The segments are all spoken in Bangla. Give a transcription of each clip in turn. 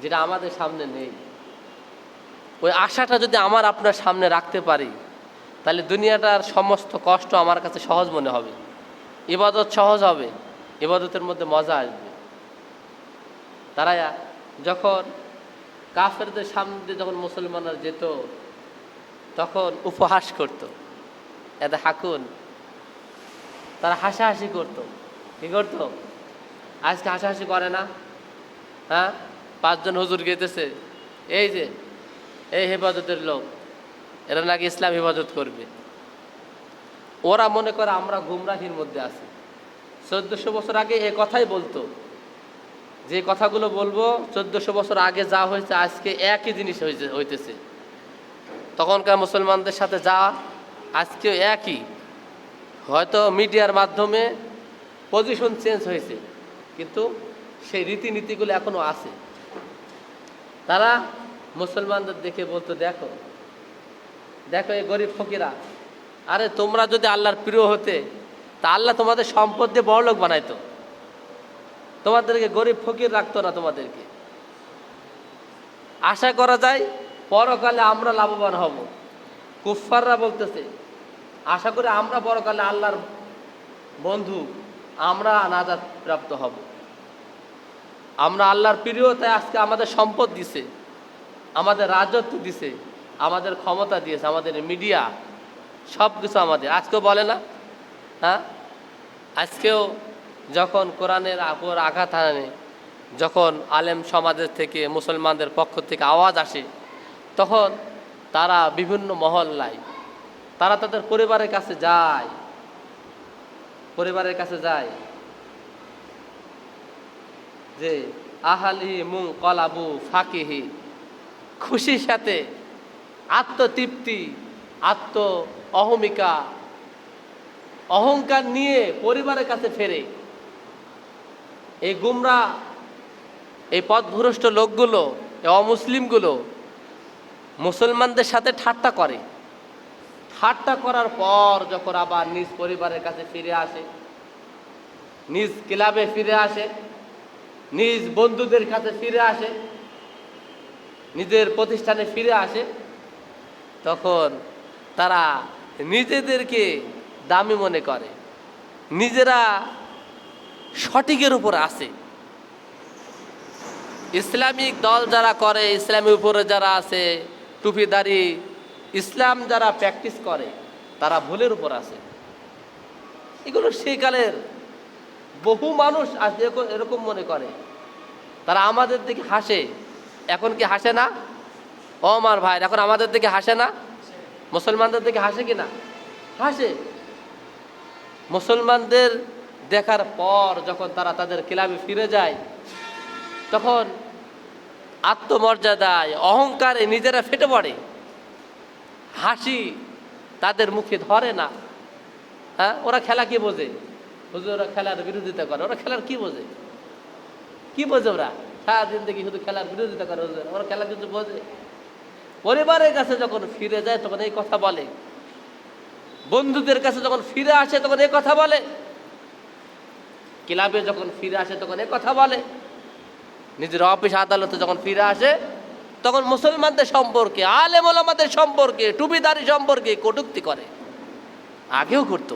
যেটা আমাদের সামনে নেই। ওই আশাটা যদি আমার আপনার সামনে রাখতে পারি, তাহলে দুনিয়াটার সমস্ত কষ্ট আমার কাছে সহজ মনে হবে, ইবাদত সহজ হবে, ইবাদতের মধ্যে মজা আসবে। তারা যখন কাফেরদের সামনে দিয়ে যখন মুসলমানরা যেত, তখন উপহাস করত, এতে হাকুন, তারা হাসাহাসি করত। কি করত? আজকে হাসাহাসি করে না? হ্যাঁ, 5 জন হুজুর গেতেছে, এই যে এই হেফাজতের লোক, এরা নাকি ইসলাম হেফাজত করবে। ওরা মনে করে আমরা গুমরাহির মধ্যে আছি। 1400 বছর আগে এ কথাই বলতো, যে কথাগুলো বলবো 1400 বছর আগে যা হয়েছে আজকে একই জিনিস হইতেছে। তখনকার মুসলমানদের সাথে যা আজকে একই, হয়তো মিডিয়ার মাধ্যমে পজিশন চেঞ্জ হয়েছে, কিন্তু সেই রীতিনীতিগুলো এখনো আছে। তারা মুসলমানদের দেখে বলতো, দেখো দেখো এই গরিব ফকিরা, আরে তোমরা যদি আল্লাহর প্রিয় হতে, তা আল্লাহ তোমাদের সম্পদ দিয়ে বড়লোক বানাইতো, তোমাদেরকে গরিব ফকির রাখতো না। তোমাদেরকে আশা করা যায় পরকালে আমরা লাভবান হব। কুফফাররা বলতেছে, আশা করি আমরা পরকালে আল্লাহর বন্ধু, আমরা নাজাত প্রাপ্ত হব, আমরা আল্লাহর প্রিয়, তাই আজকে আমাদের সম্পদ দিছে, আমাদের রাজত্ব দিছে, আমাদের ক্ষমতা দিয়েছে, আমাদের মিডিয়া, সব কিছু আমাদের। আজকেও বলে না? হ্যাঁ, আজকেও যখন কোরআনের উপর আঘাত হানে, যখন আলেম সমাজের থেকে, মুসলমানদের পক্ষ থেকে আওয়াজ আসে, তখন তারা বিভিন্ন মহল্লায় তারা তাদের পরিবারের কাছে যায়, পরিবারের কাছে যায় যে আহালি মুং কলাবু ফাকিহি, খুশির সাথে, আত্মতৃপ্তি, আত্ম অহমিকা, অহংকার নিয়ে পরিবারের কাছে ফেরে। এই গুমরা, এই পথভ্রষ্ট লোকগুলো, এই অমুসলিমগুলো মুসলমানদের সাথে ঠাট্টা করে। ঠাট্টা করার পর যখন আবার নিজ পরিবারের কাছে ফিরে আসে, নিজ ক্লাবে ফিরে আসে, নিজ বন্ধুদের কাছে ফিরে আসে, নিজের প্রতিষ্ঠানে ফিরে আসে, তখন তারা নিজেদেরকে দামি মনে করে, নিজেরা সঠিকের উপর আছে। ইসলামিক দল যারা করে, ইসলামের উপরে যারা আছে, টুপিদারি ইসলাম যারা প্র্যাকটিস করে, তারা ভুলের উপর আছে। এগুলো সেকালের বহু মানুষ আজ এরকম মনে করে। তারা আমাদের দিকে হাসে। এখন কি হাসে না? ও আমার ভাই, এখন আমাদের দিকে হাসে না? মুসলমানদের দিকে হাসে কি না? হাসে। মুসলমানদের দেখার পর যখন তারা তাদের ক্লাবে ফিরে যায়, তখন আত্মমর্যাদায়, অহংকারে নিজেরা ফেটে পড়ে। হাসি তাদের মুখে ধরে না। হ্যাঁ, ওরা খেলা কি বোঝে? ওরা খেলার বিরোধিতা করে। ওরা খেলার কি বোঝে? কি বোঝে ওরা? সারাদিন দেখি শুধু খেলার বিরোধিতা করে। ওরা খেলা কিছু বোঝে? পরিবারের কাছে যখন ফিরে যায় তখন এই কথা বলে, বন্ধুদের কাছে যখন ফিরে আসে তখন এই কথা বলে, ক্লাবে যখন ফিরে আসে তখন এই কথা বলে, নিজের অফিস আদালতে যখন ফিরে আসে তখন মুসলমানদের সম্পর্কে, আলেম ওলামাদের সম্পর্কে, টুপিদারি সম্পর্কে কটূক্তি করে। আগেও করতো।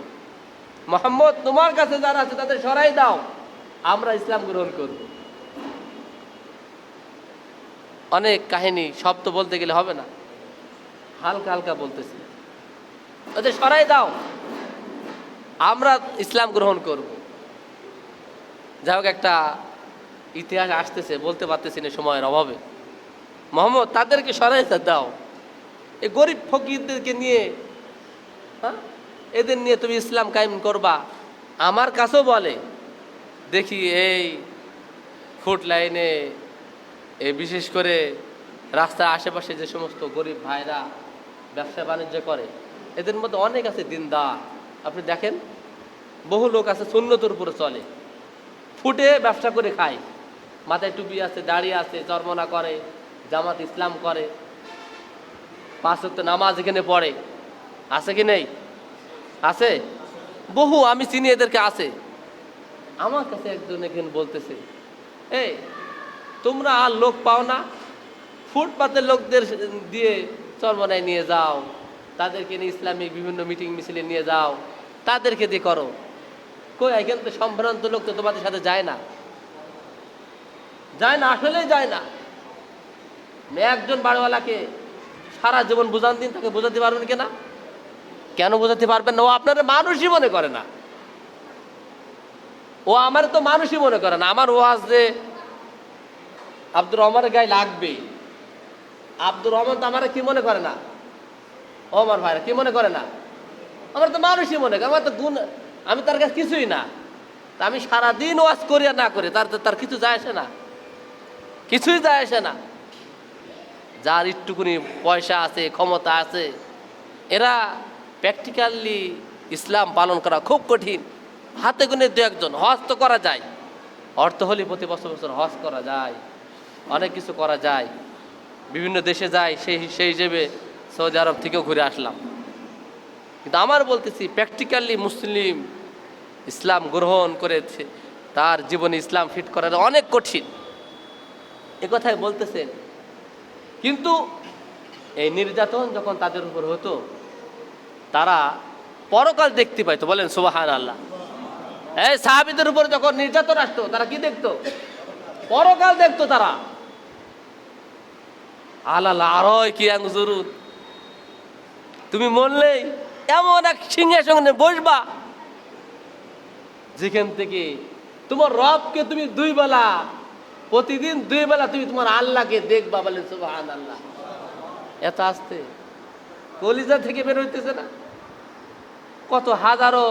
মোহাম্মদ, তোমার কাছে যারা আছে তাদের সরাই দাও, আমরা ইসলাম গ্রহণ করব। অনেক কাহিনী, সব তো বলতে গেলে হবে না, হালকা হালকা বলতেছি। ওদের সরাই দাও, আমরা ইসলাম গ্রহণ করব। যাই হোক, একটা ইতিহাস আসতেছে, বলতে পারতেছি না সময়ের অভাবে। মোহাম্মদ, তাদেরকে সরাই দাও, এই গরিব ফকিরদেরকে নিয়ে, হ্যাঁ, এদের নিয়ে তুমি ইসলাম কায়েম করবা। আমার কাছেও বলে, দেখি এই ফুট লাইনে, এই বিশেষ করে রাস্তার আশেপাশে যে সমস্ত গরিব ভাইরা ব্যবসা বাণিজ্য করে, এদের মধ্যে অনেক আছে দিনদার। আপনি দেখেন, বহু লোক আছে সুন্নতের উপরে চলে, ফুটে ব্যবসা করে খায়, মাথায় টুপি আছে, দাড়ি আছে, চরমনা করে, জামাত ইসলাম করে, 5 ওয়াক্ত নামাজ এখানে পড়ে। আছে কি নেই? আছে বহু, আমি চিনি এদেরকে, আছে। আমার কাছে একজন এখানে বলতেছে, এই তোমরা আর লোক পাও না, ফুটপাতের লোকদের দিয়ে চরমনায় নিয়ে যাও, তাদেরকে নিয়ে ইসলামিক বিভিন্ন মিটিং মিছিলে নিয়ে যাও, তাদেরকে দিয়ে করো। কই এখানে তো সম্ভ্রান্ত লোক তো তোমাদের সাথে যায় না, যায় না, আসলেই যায় না। একজন বাড়িওয়ালাকে সারা জীবন বুঝান দিন, তাকে বোঝাতে পারবেন কিনা? কেন বোঝাতে পারবেন না? ও আপনার মানুষই মনে করে না, ও আমার তো মানুষই মনে করে না। আমার ওয়াজ যে আব্দুর রহমানের গায়ে লাগবে, আব্দুর রহমান তো আমার কি মনে করে না, ও আমার ভাইরা কি মনে করে না, আমার তো মানুষই মনে করে। আমার তো গুণ, আমি তার কাছে কিছুই না। তা আমি সারাদিন ওয়াজ করি আর না করি, তার কিছু যায় আসে না, কিছুই যায় আসে না। যার একটুকুনি পয়সা আছে, ক্ষমতা আছে, এরা প্র্যাকটিক্যালি ইসলাম পালন করা খুব কঠিন। হাতে গুনে দু একজন। হজ তো করা যায়, অর্থ হলে প্রতি বছর বছর হজ করা যায়, অনেক কিছু করা যায়, বিভিন্ন দেশে যায়, সেই হিসেবে সৌদি আরব থেকেও ঘুরে আসলাম। কিন্তু আমার বলতেছি প্র্যাকটিক্যালি মুসলিম ইসলাম গ্রহণ করেছে, তার জীবনে ইসলাম ফিট করা অনেক কঠিন, এ কথাই বলতেছেন। কিন্তু এই নির্যাতন যখন তাদের উপর হতো, তারা পরকাল দেখতে পাইতো। বলেন সুবহানাল্লাহ। এই সাহাবীদের উপর যখন নির্যাতন আসতো, তারা কি দেখতো? পরকাল দেখতো তারা। আলাল আরয় কি আনজুরুন, তুমি মরলেই এমন এক সিংহাসনে বসবা যেখান থেকে তোমার রবকে তুমি দুই বেলা, প্রতিদিন দুই বেলা তুমি তোমার আল্লাহকে দেখবা। বলেন সুবহানাল্লাহ। এত আসতে কলিজা থেকে বের হইতেছে না? কত হাজারো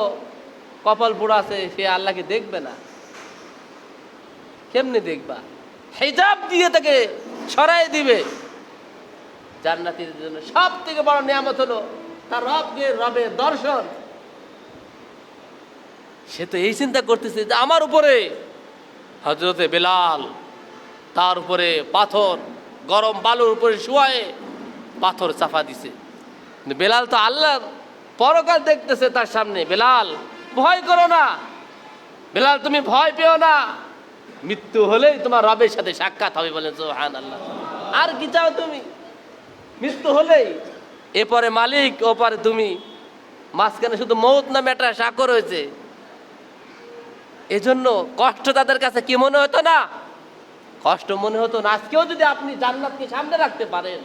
কপাল পোড়া আছে, সে আল্লাহকে দেখবে না। কেমনে দেখবা? হিজাব দিয়ে তাকে সরাই দিবে। জান্নাতীর জন্য সব থেকে বড় নিয়ামত হলো তার রবের দর্শন। সে তো এই চিন্তা করতেছে যে আমার উপরে হযরতে বেলাল, তার উপরে পাথর, গরম বালুর উপরে শুয়ায়ে পাথর চাপা দিছে। বেলাল তো আল্লাহর পরকাল দেখতেছে তার সামনে। বেলাল ভয় করো না, বেলাল তুমি ভয় পেও না, মৃত্যু হলেই তোমার রবের সাথে সাক্ষাৎ হবে। বলেন সুবহানাল্লাহ। আর কি চাও তুমি? মৃত্যু হলেই, এরপরে মালিক, ওপারে তুমি, মাঝখানে শুধু মৌত নামে একটা সাক্ষর হয়েছে। এজন্য কষ্ট তাদের কাছে কি মনে হতো না? কষ্ট মনে হতো না। আজকেও যদি আপনি জান্নাতকে সামনে রাখতে পারেন,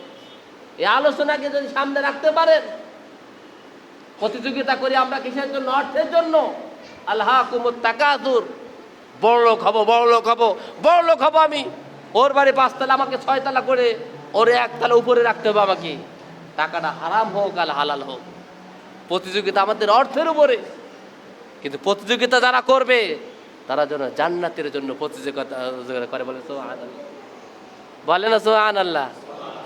এই আলোচনাকে যদি সামনে রাখতে পারেন, প্রতিযোগিতা করি আমরা কিসের জন্য? অর্থের জন্য। আলহাকুমুত তাকাসুর, বড় লোক হবো, বড় লোক হবো, বড় লোক হবো আমি। ওর বাড়ি 5 তলা, আমাকে 6 তলা করে ওর 1 তলা উপরে রাখতে হবে আমাকে। টাকাটা হারাম হোক আর হালাল হোক, প্রতিযোগিতা আমাদের অর্থের উপরে। কিন্তু প্রতিযোগিতা যারা করবে তারা যেন জান্নাতের জন্য প্রতিযোগিতা করে। বলে সুবহানাল্লাহ, বলে না সুবহানাল্লাহ?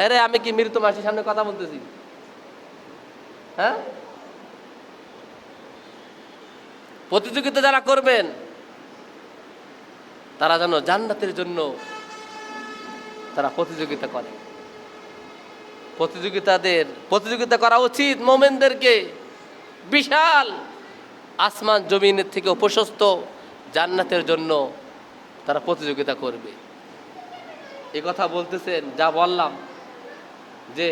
আরে আমি কি মৃত মানুষের সামনে কথা বলতেছি? হ্যাঁ, প্রতিযোগিতা যারা করবেন তারা যেন জান্নাতের জন্য তারা প্রতিযোগিতা করে। প্রতিযোগিতা করা উচিত মোমেনদেরকে। বিশাল আসমান জমিনের থেকে প্রশস্ত জান্নাতের জন্য তারা প্রতিযোগিতা করবে। এ কথা বলতেছেন, যা বললাম যে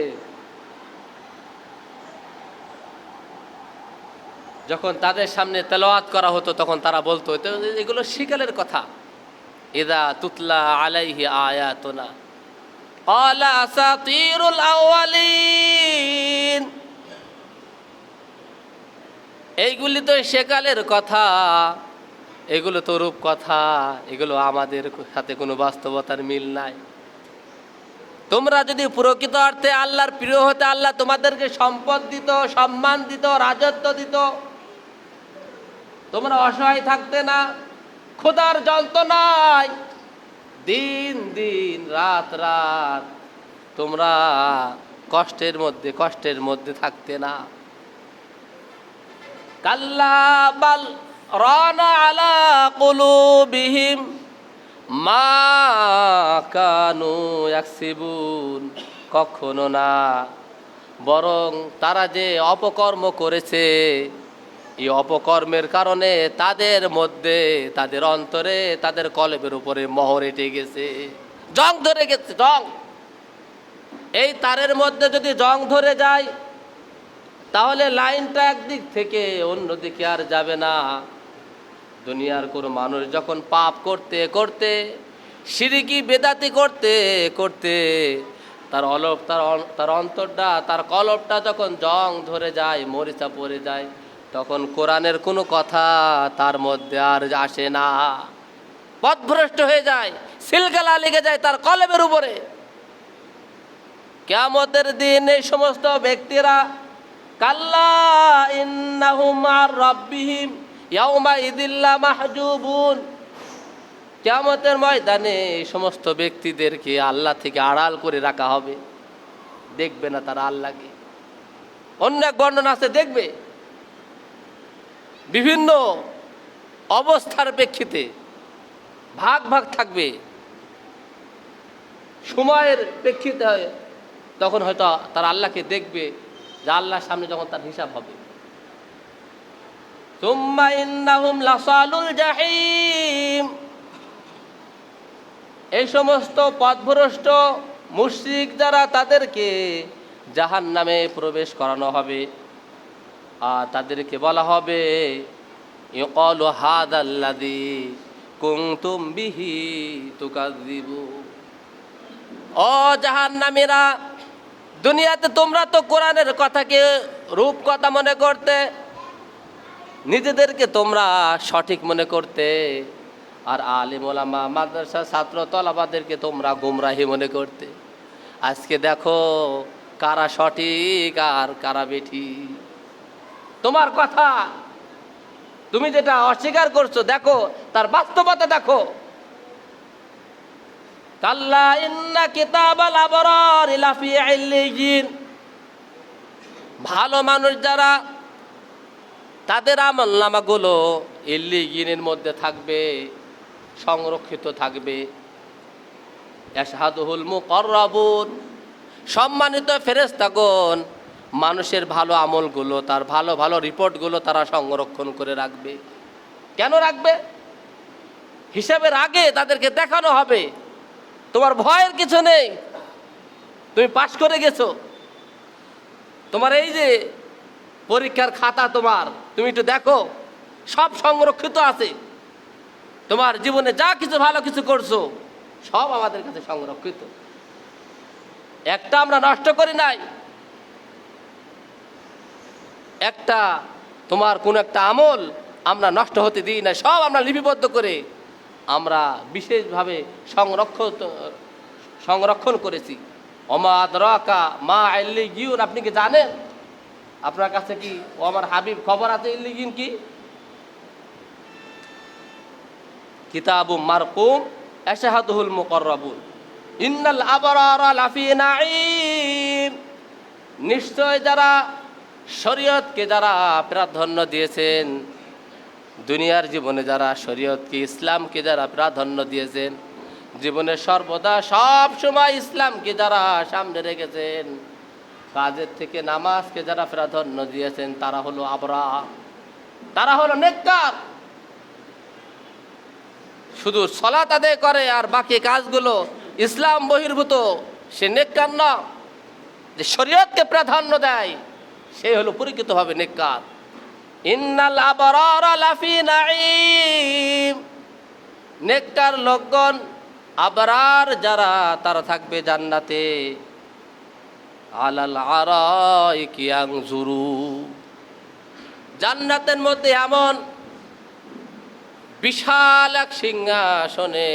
যখন তাদের সামনে তেলাওয়াত করা হতো তখন তারা বলতো এগুলো শিকালের কথা। ইযা তুতলা আলাইহি আয়াতুনা ক্বালা আসাতিরুল আউয়ালিন, এইগুলি তো সেকালের কথা, এগুলো তো রূপ কথা, এগুলো আমাদের সাথে কোনো বাস্তবতার মিল নাই। তোমরা যদি প্রকৃত অর্থে আল্লাহর প্রিয় হতে, আল্লাহ তোমাদেরকে সম্পদ দিত, সম্মান দিত, রাজত্ব দিত, তোমরা অসহায় থাকতে না, ক্ষুধার যন্ত্রণায় দিন দিন রাত রাত তোমরা কষ্টের মধ্যে থাকতে না। কাল্লা বাল রানা আলা কুলুবিহিম মা কানু ইয়াকসিবুন, কখনো না, বরং তারা যে অপকর্ম করেছে, এই অপকর্মের কারণে তাদের মধ্যে, তাদের অন্তরে, তাদের কলবের উপরে মোহর এঁটে গেছে। জং ধরে গেছে, জং। এই তারের মধ্যে যদি জং ধরে যায় তাহলে লাইনটা একদিক থেকে অন্যদিকে আর যাবে না। দুনিয়ার কোনো মানুষ যখন পাপ করতে করতে, শিরকি বেদাতি করতে করতে তার অন্তরটা, তার কলবটা যখন জং ধরে যায়, মরিচা পড়ে যায়, তখন কোরআনের কোনো কথা তার মধ্যে আর আসে না, পথভ্রষ্ট হয়ে যায়, সিলগালা লেগে যায় তার কলবের উপরে। কিয়ামতের দিন এই সমস্ত ব্যক্তিরা কাল্লা ইন্নাহুম আর রাব্বিহিম ইয়াউমা ইযিল্লা মাহজুবুন, কিয়ামতের ময়দানে এই সমস্ত ব্যক্তিদেরকে আল্লাহ থেকে আড়াল করে রাখা হবে, দেখবে না তারা আল্লাহকে। অন্য এক বর্ণনা আছে, দেখবে বিভিন্ন অবস্থার প্রেক্ষিতে ভাগ ভাগ থাকবে, সময়ের প্রেক্ষিতে হয়, তখন হয়তো তারা আল্লাহকে দেখবে, যে আল্লাহর সামনে যখন তার হিসাব হবে। সুম্মা ইন্নাহুম লাসালুল জাহিম, এই সমস্ত পথভ্রষ্ট মুশরিক যারা, তাদেরকে জাহান্নামে প্রবেশ করানো হবে। আর তাদেরকে বলা হবে ইয়াকালু হাযাল্লাযী কুনতুম বিহি তুকাযযিবুন, ও জাহান্নামীরা, দুনিয়াতে তোমরা তো কোরআনের কথাকে রূপকথা মনে করতে, নিজেদেরকে তোমরা সঠিক মনে করতে, আর আলিম ওলামা মাদ্রাসা ছাত্র তলাবাদেরকে তোমরা গুমরাহি মনে করতে। আজকে দেখো কারা সঠিক আর কারা বেঠিক। তোমার কথা, তুমি যেটা অস্বীকার করছো, দেখো তার বাস্তবতা দেখো। কাল্লা ইন্না কিতাবাল আবরার লাফি ইল্লিয়িন, ভালো মানুষ যারা, তাদের আমলনামাগুলো ইল্লিয়িনের মধ্যে থাকবে, সংরক্ষিত থাকবে। ইয়াশহাদুহুল মুকাররাবুন, সম্মানিত ফেরেশতাগণ মানুষের ভালো আমলগুলো, তার ভালো ভালো রিপোর্টগুলো তারা সংরক্ষণ করে রাখবে। কেন রাখবে? হিসাবের আগে তাদেরকে দেখানো হবে তোমার ভয়ের কিছু নেই, তুমি পাশ করে গেছো। তোমার এই যে পরীক্ষার খাতা, তোমার, তুমি একটু দেখো, সব সংরক্ষিত আছে। তোমার জীবনে যা কিছু ভালো কিছু করছো সব আমাদের কাছে সংরক্ষিত, একটা আমরা নষ্ট করি নাই। একটা তোমার কোন একটা আমল আমরা নষ্ট হতে দিই না, সব আমরা লিপিবদ্ধ করে আমরা বিশেষভাবে সংরক্ষণ করেছি। ওমা আদরাকা মা ইল্লিয়িন, আপনি কি জানেন? আপনার কাছে কি ও আমার হাবিব খবর আছে ইল্লিয়িন কি? কিতাবুম মারকুম ইয়াশহাদুহুল মুকাররাবুন ইন্নাল আবরারা লাফি নাঈম, নিশ্চয় যারা শরীয়তকে যারা প্রাধান্য দিয়েছেন, দুনিয়ার জীবনে যারা শরীয়তকে, ইসলামকে যারা প্রাধান্য দিয়েছেন, জীবনে সর্বদা সব সময় ইসলামকে যারা সামনে রেখেছেন, কাজের থেকে নামাজকে যারা প্রাধান্য দিয়েছেন, তারা হলো আবরার, তারা হলো নেককার। শুধু সালাত আদায় করে আর বাকি কাজগুলো ইসলাম বহির্ভূত, সে নেককার না। যে শরীয়তকে প্রাধান্য দেয় সে হলো পরিচিতভাবে নেককার। ইন্নাল আবরারা লাফি নাঈম, নেককার লোকগণ, আবরার যারা, তারা থাকবে জান্নাতে। আলাল আরাইকি ইয়ানজুরু, জান্নাতের মধ্যে এমন বিশাল এক সিংহাসনে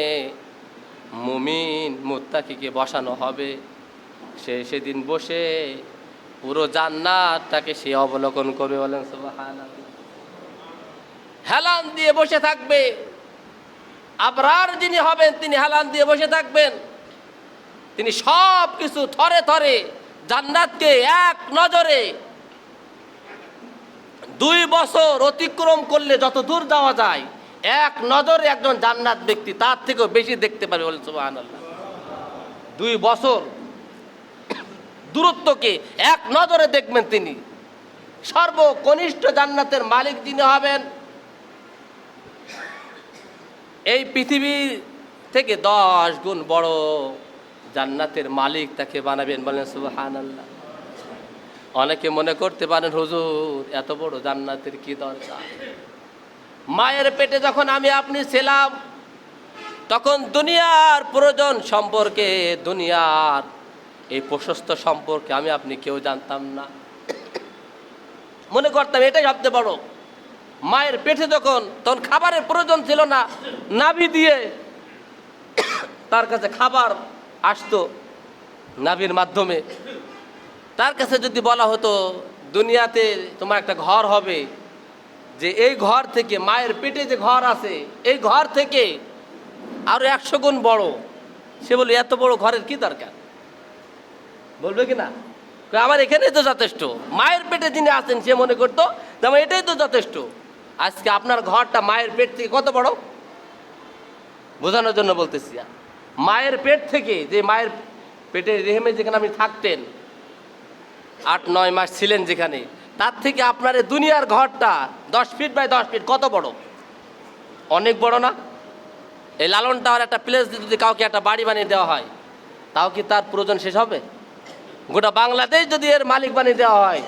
মুমিন মুত্তাকিকে বসানো হবে। সে সেদিন বসে পুরো জান্নাতটাকে সে অবলোকন করবে। বলেন সুবহানাল্লাহ। হেলান দিয়ে বসে থাকবে। আবরার যিনি হবেন তিনি হেলান দিয়ে বসে থাকবেন। তিনি সব কিছু থরে থরে জান্নাতকে এক নজরে 2 বছর অতিক্রম করলে যত দূর যাওয়া যায়, এক নজরে একজন জান্নাত ব্যক্তি তার থেকেও বেশি দেখতে পাবে। বলেন সুবহানাল্লাহ। 2 বছর দূরত্বকে এক নজরে দেখবেন তিনি। সর্বকনিষ্ঠ জান্নাতের মালিক যিনি হবেন, এই পৃথিবীর থেকে 10 গুণ বড় জান্নাতের মালিক তাকে বানাবেন। বলেন সুবহানাল্লাহ। অনেকে মনে করতে পারেন হুজুর এত বড় জান্নাতের কি দরকার? মায়ের পেটে যখন আমি আপনি ছিলাম তখন দুনিয়ার প্রয়োজন সম্পর্কে, দুনিয়ার এই প্রশস্ত সম্পর্কে আমি আপনি কেউ জানতাম না। মনে করতাম এটাই সবচেয়ে বড়। মায়ের পেটে তখন খাবারের প্রয়োজন ছিল না, নাভি দিয়ে তার কাছে খাবার আসতো নাভির মাধ্যমে। তার কাছে যদি বলা হতো দুনিয়াতে তোমার একটা ঘর হবে, যে এই ঘর থেকে, মায়ের পেটে যে ঘর আছে এই ঘর থেকে আরো 100 গুণ বড়, সে বলে এত বড় ঘরের কি দরকার? বলবে কি না? আমার এখানেই তো যথেষ্ট। মায়ের পেটে যিনি আছেন সে মনে করতো যে আমার এটাই তো যথেষ্ট। আজকে আপনার ঘরটা মায়ের পেট থেকে কত বড় বোঝানোর জন্য বলতেছি। মায়ের পেট থেকে, যে মায়ের পেটে রেহেমে যেখানে আপনি থাকতেন 8-9 মাস ছিলেন যেখানে, তার থেকে আপনার এই দুনিয়ার ঘরটা 10 ফিট বাই 10 ফিট কত বড়? অনেক বড় না? এই লালন টাওয়ার একটা প্লেস যদি কাউকে একটা বাড়ি বানিয়ে দেওয়া হয়, তাও কি তার প্রয়োজন শেষ হবে? গোটা বাংলাদেশ যদি এর মালিক বানিয়ে দেওয়া হয়,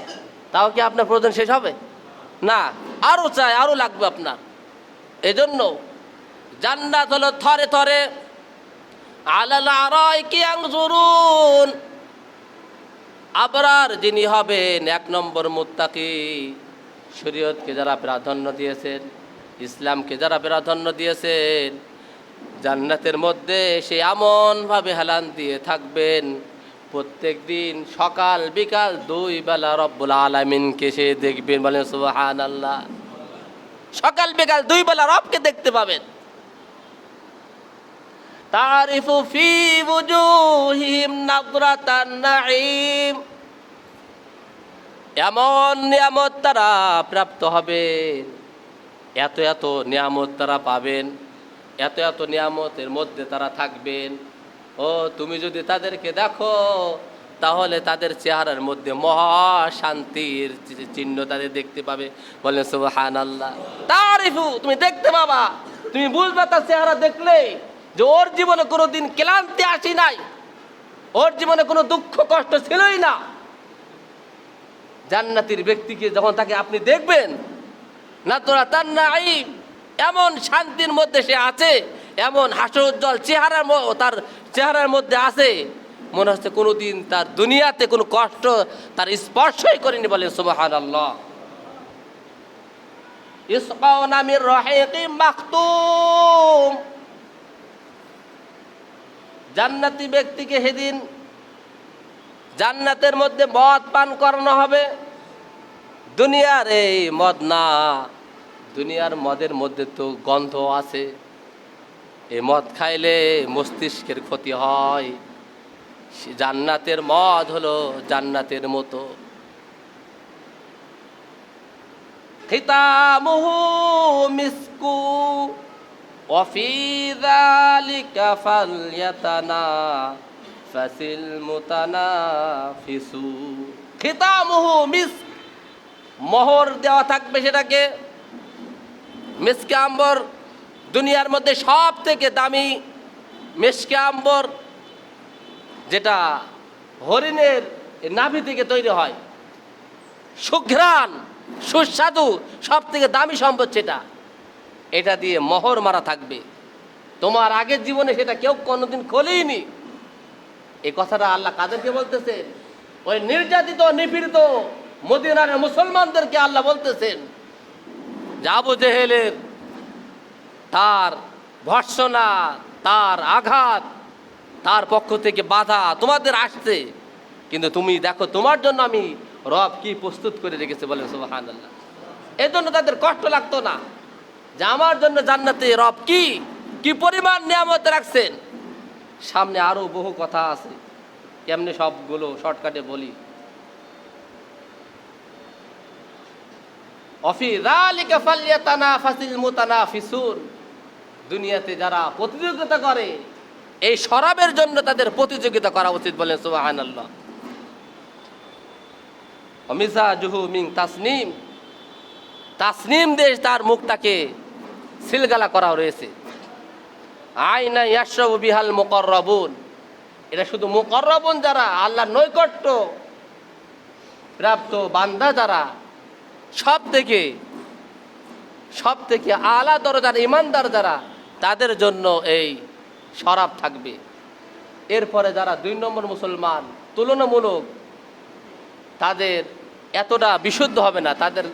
তাও কি আপনার প্রয়োজন শেষ হবে? না, আরও চাই, আরও লাগবে আপনার। এজন্য জান্নাত হলো থরে থরে, আলাল আরাইকি ইয়ানজুরুন। আবরার যিনি হবেন 1 নম্বর মুত্তাকি, শরীয়তকে যারা প্রাধান্য দিয়েছেন, ইসলামকে যারা প্রাধান্য দিয়েছেন, জান্নাতের মধ্যে সে এমনভাবে হেলান দিয়ে থাকবেন প্রত্যেক দিন সকাল বিকাল 2 বেলা রব্বুল আলামিনকে সে দেখবেন। বলেন সুবহানাল্লাহ। সকাল বিকাল 2 বেলা রবকে দেখতে পাবেন। তারিফু ফি বুজুহিম নাযরাতান নাঈম। এমন নিয়ামত তারা প্রাপ্ত হবেন, এত এত নিয়ামত তারা পাবেন, এত এত নিয়ামতের মধ্যে তারা থাকবেন। ও তুমি যদি তাদেরকে দেখো তাহলে তাদের চেহারার মধ্যে মহা শান্তির চিহ্ন তাদের দেখতে পাবে। বলেন সুবহানাল্লাহ। তারিফু, তুমি দেখতে পাবা, তুমি বুঝবা তার চেহারা দেখলে যে ওর জীবনে কোনোদিন ক্লান্তি আসি নাই, ওর জীবনে কোনো দুঃখ কষ্ট ছিলই না। জান্নাতীর ব্যক্তিকে যখন তাকে আপনি দেখবেন, নাযরাতান নাঈম, এমন শান্তির মধ্যে সে আছে, এমন হাস্যোজ্জ্বল চেহারার তার চেহারার মধ্যে আছে, মনে হচ্ছে কোনোদিন তার দুনিয়াতে কোনো কষ্ট তার স্পর্শই করেনি। বলেন সুবহানাল্লাহ। ইসকাউনা মির রাহিকিম মাখতুম। জান্নাতি ব্যক্তিকে সেদিন জান্নাতের মধ্যে মদ পান করানো হবে। দুনিয়ার এই মদ না, দুনিয়ার মদের মধ্যে তো গন্ধ আছে, এই মদ খাইলে মস্তিষ্কের ক্ষতি হয়। জান্নাতের মদ হলো জান্নাতের মতো। খিতামুহু মিসকু ওয়া ফি যালিকা ফালইয়াতানাফাসিল মুতানাফিসু। খিতামুহু মিস্ক, মোহর দেওয়া থাকবে সেটাকে মিসকে আম্বর। দুনিয়ার মধ্যে সব থেকে দামি মিসকে আম্বর, যেটা হরিণের নাভি থেকে তৈরি হয়, সুঘ্রাণ সুস্বাদু, সব থেকে দামি সম্পদ সেটা। এটা দিয়ে মোহর মারা থাকবে। তোমার আগের জীবনে সেটা কেউ কোনোদিন খোলেইনি। এই কথাটা আল্লাহ কাদেরকে বলতেছেন? ওই নির্যাতিত নিপীড়িত মদিনার মুসলমানদেরকে আল্লাহ বলতেছেন যে আবু জেহেলের তার ভর্ৎসনা, তার আঘাত, তার পক্ষ থেকে বাধা তোমাদের আসছে, কিন্তু তুমি দেখো তোমার জন্য আমি রব কি প্রস্তুত করে রেখেছে। বলেন সুবহানাল্লাহ। এই জন্য তাদের কষ্ট লাগতো না যে আমার জন্য জান্নাতে রব কি কি পরিমাণ নিয়ামত রাখছেন। সামনে আরো বহু কথা আছে, কেমনে সবগুলো শর্টকাটে বলি। অফি যালিকা ফালইয়াতানাফাসিল মুতানাফিসুন। দুনিয়াতে যারা প্রতিযোগিতা করে, এই শরাবের জন্য তাদের প্রতিযোগিতা করা উচিত। বলেন সুবহানাল্লাহ। মিজাজুহু মিন তাসনিম। তাসনিম দেশ তার মুখটাকে সিলগালা করা রয়েছে। আইনা ইয়াশরাবু বিহাল মুকাররাবুন, এটা শুধু মুকাররাবুন যারা, আল্লাহর নৈকট্য প্রাপ্ত বান্দা যারা, সব থেকে আলা দরজার ইমানদার যারা, তাদের জন্য এই শরাব থাকবে। এরপরে যারা 2 নম্বর মুসলমান, তুলনামূলক তাদের এতটা বিশুদ্ধ হবে না, তাদের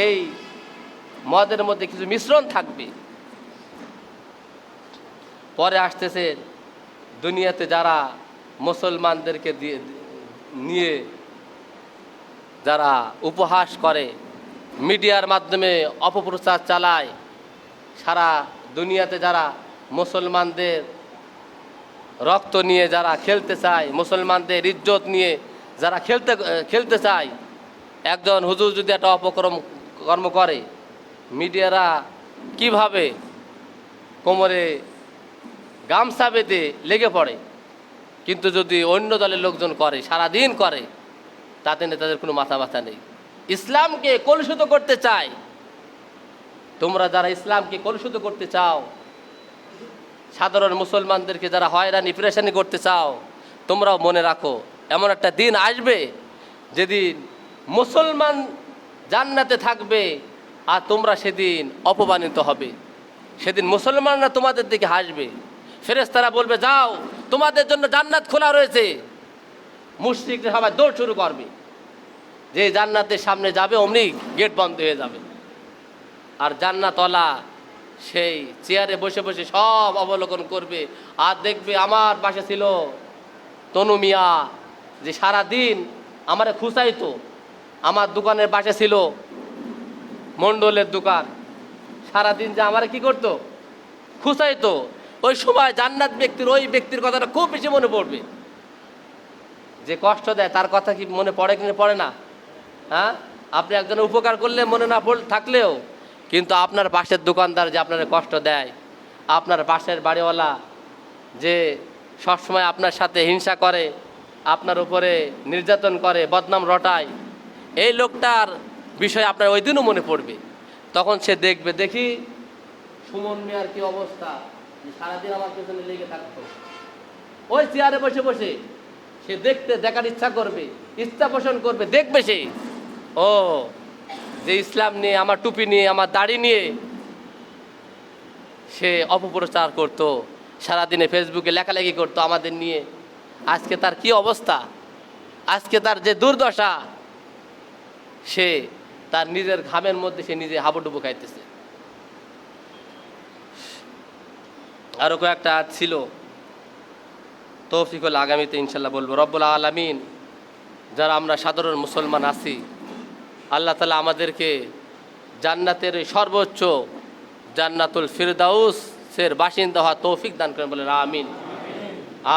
এই মদের মধ্যে কিছু মিশ্রণ থাকবে। পরে আসতেছে দুনিয়াতে যারা মুসলমানদেরকে নিয়ে যারা উপহাস করে, মিডিয়ার মাধ্যমে অপপ্রচার চালায়, সারা দুনিয়াতে যারা মুসলমানদের রক্ত নিয়ে যারা খেলতে চায়, মুসলমানদের ইজ্জত নিয়ে যারা খেলতে চায়, একজন হুজুর যদি একটা কর্ম করে, মিডিয়ারা কিভাবে কোমরে গামছা বেঁধে লেগে পড়ে। কিন্তু যদি অন্য দলের লোকজন করে, সারাদিন করে, তাতে তাদের কোনো মাথা ব্যথা নেই। ইসলামকে কলুষিত করতে চায়। তোমরা যারা ইসলামকে কলুষিত করতে চাও, সাধারণ মুসলমানদেরকে যারা হয়রানি পেরেশানি করতে চাও, তোমরাও মনে রাখো এমন একটা দিন আসবে যেদিন মুসলমান জান্নাতে থাকবে আর তোমরা সেদিন অপমানিত হবে। সেদিন মুসলমানরা তোমাদের দিকে হাসবে, ফেরেশতারা বলবে যাও তোমাদের জন্য জান্নাত খোলা রয়েছে। মুশরিকরা সবাই দৌড় শুরু করবে, যে জান্নাতের সামনে যাবে অমনি গেট বন্ধ হয়ে যাবে। আর জান্নাতওয়ালা সেই চেয়ারে বসে বসে সব অবলোকন করবে, আর দেখবে আমার পাশে ছিল তনু মিয়া, যে সারাদিন আমারে খুঁচাইতো, আমার দোকানের পাশে ছিল মণ্ডলের দোকান, সারাদিন যে আমারে কি করতো, খুঁচাইতো। ওই সময় জান্নাত ব্যক্তির ওই ব্যক্তির কথাটা খুব বেশি মনে পড়বে। যে কষ্ট দেয় তার কথা কি মনে পড়ে কিনা পড়ে না? হ্যাঁ, আপনি একজনের উপকার করলে মনে না থাকলেও, কিন্তু আপনার পাশের দোকানদার যে আপনার কষ্ট দেয়, আপনার পাশের বাড়িওয়ালা যে সবসময় আপনার সাথে হিংসা করে, আপনার উপরে নির্যাতন করে, বদনাম রটায়, এই লোকটার বিষয়ে আপনার ওই দিনও মনে পড়বে। তখন সে দেখবে, দেখি সুমন মিয়ার কি অবস্থা, যে সারাদিন আমার পেছনে লেগে থাকতো, ওই চেয়ারে বসে বসে সে দেখার ইচ্ছা করবে, ইচ্ছা পোষণ করবে, দেখবে সে ও যে ইসলাম নিয়ে, আমার টুপি নিয়ে, আমার দাড়ি নিয়ে সে অপপ্রচার করতো, সারাদিনে ফেসবুকে লেখালেখি করতো আমাদের নিয়ে, আজকে তার কি অবস্থা, আজকে তার যে দুর্দশা, সে তার নিজের ঘামের মধ্যে সে নিজে হাবুডুবু খাইতেছে। আরও কয়েকটা ছিল, তৌফিক হলে আগামীতে ইনশাল্লাহ বলবো। রব্বুল আলামিন, যারা আমরা সাধারণ মুসলমান আছি, আল্লাহ তাআলা আমাদেরকে জান্নাতের সর্বোচ্চ জান্নাতুল ফিরদাউসের বাসিন্দা হওয়া তৌফিক দান করেন, বলে আমিন।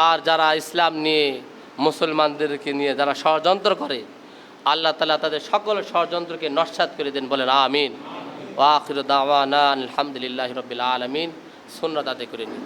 আর যারা ইসলাম নিয়ে, মুসলমানদেরকে নিয়ে যারা ষড়যন্ত্র করে, আল্লাহ তাআলা তাদের সকল ষড়যন্ত্রকে নস্যাৎ করে দেন, বলেন আমিন। ওয়া আখিরু দাওয়ানা আলহামদুলিল্লাহি রাব্বিল আলামিন। সুন্নাত আদায় করে নিন।